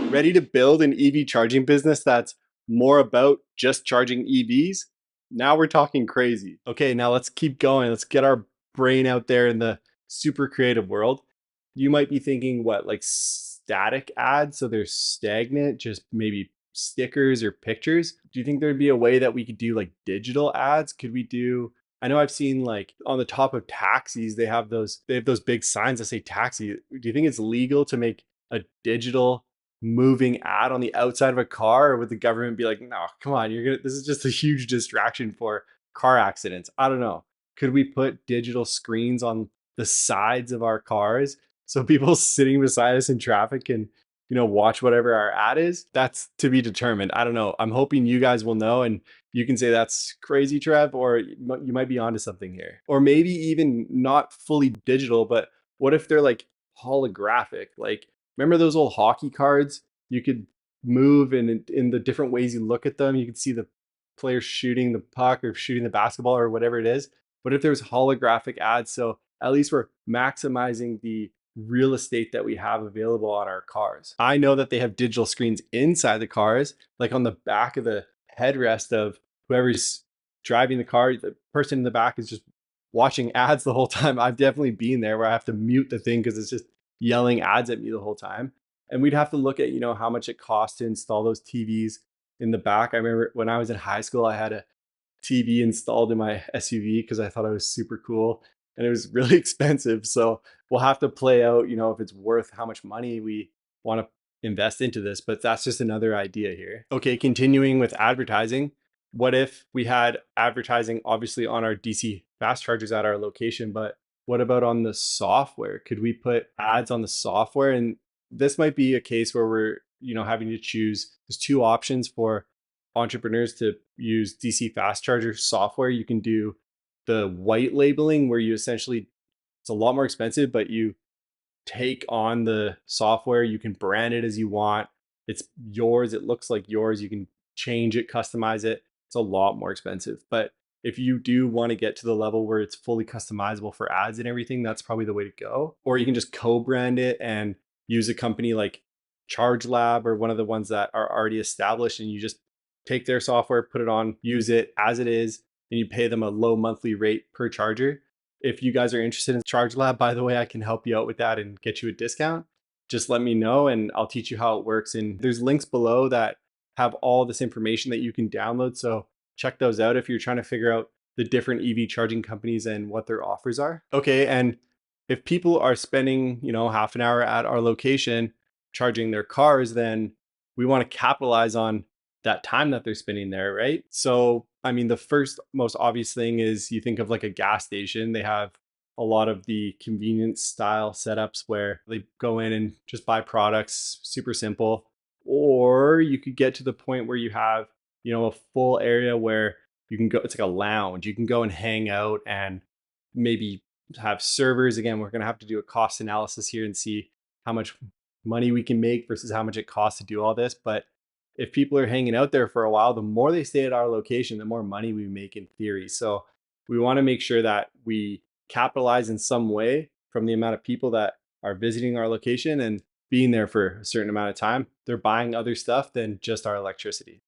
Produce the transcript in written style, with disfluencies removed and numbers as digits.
Ready to build an EV charging business that's more about just charging EVs? Now we're talking crazy. Okay, now let's keep going. Let's get our brain out there in the super creative world. You might be thinking, what, like static ads? So they're stagnant, just maybe stickers or pictures. Do you think there'd be a way that we could do like digital ads? Could we do, I know I've seen like on the top of taxis, they have those big signs that say taxi. Do you think it's legal to make a digital moving ad on the outside of a car, or would the government be like, no, come on, this is just a huge distraction for car accidents? I don't know. Could we put digital screens on the sides of our cars so people sitting beside us in traffic can, watch whatever our ad is? That's to be determined. I don't know. I'm hoping you guys will know and you can say that's crazy, Trev, or you might be onto something here. Or maybe even not fully digital, but what if they're like holographic? Like, remember those old hockey cards? You could move, and in the different ways you look at them, you could see the players shooting the puck or shooting the basketball or whatever it is. What if there's holographic ads? So at least we're maximizing the real estate that we have available on our cars. I know that they have digital screens inside the cars, like on the back of the headrest of whoever's driving the car. The person in the back is just watching ads the whole time. I've definitely been there where I have to mute the thing because it's just yelling ads at me the whole time. And we'd have to look at, how much it costs to install those TVs in the back. I remember when I was in high school, I had a TV installed in my SUV because I thought it was super cool and it was really expensive. So we'll have to play out, if it's worth how much money we want to invest into this. But that's just another idea here. Okay, continuing with advertising. What if we had advertising obviously on our DC fast chargers at our location, but what about on the software? Could we put ads on the software? And this might be a case where we're, having to choose. There's two options for entrepreneurs to use DC fast charger software. You can do the white labeling where you essentially, it's a lot more expensive, but you take on the software. You can brand it as you want. It's yours. It looks like yours. You can change it, customize it. It's a lot more expensive. But if you do want to get to the level where it's fully customizable for ads and everything, that's probably the way to go. Or you can just co-brand it and use a company like Charge Lab or one of the ones that are already established, and you just take their software, put it on, use it as it is, and you pay them a low monthly rate per charger. If you guys are interested in Charge Lab, by the way, I can help you out with that and get you a discount. Just let me know and I'll teach you how it works. And there's links below that have all this information that you can download. So check those out if you're trying to figure out the different EV charging companies and what their offers are. Okay, and if people are spending, half an hour at our location charging their cars, then we want to capitalize on that time that they're spending there, right? So, I mean, the first most obvious thing is you think of like a gas station. They have a lot of the convenience style setups where they go in and just buy products, super simple. Or you could get to the point where you have, a full area where you can go, it's like a lounge. You can go and hang out and maybe have servers. Again, we're going to have to do a cost analysis here and see how much money we can make versus how much it costs to do all this. But if people are hanging out there for a while, the more they stay at our location, the more money we make in theory. So we want to make sure that we capitalize in some way from the amount of people that are visiting our location and being there for a certain amount of time. They're buying other stuff than just our electricity.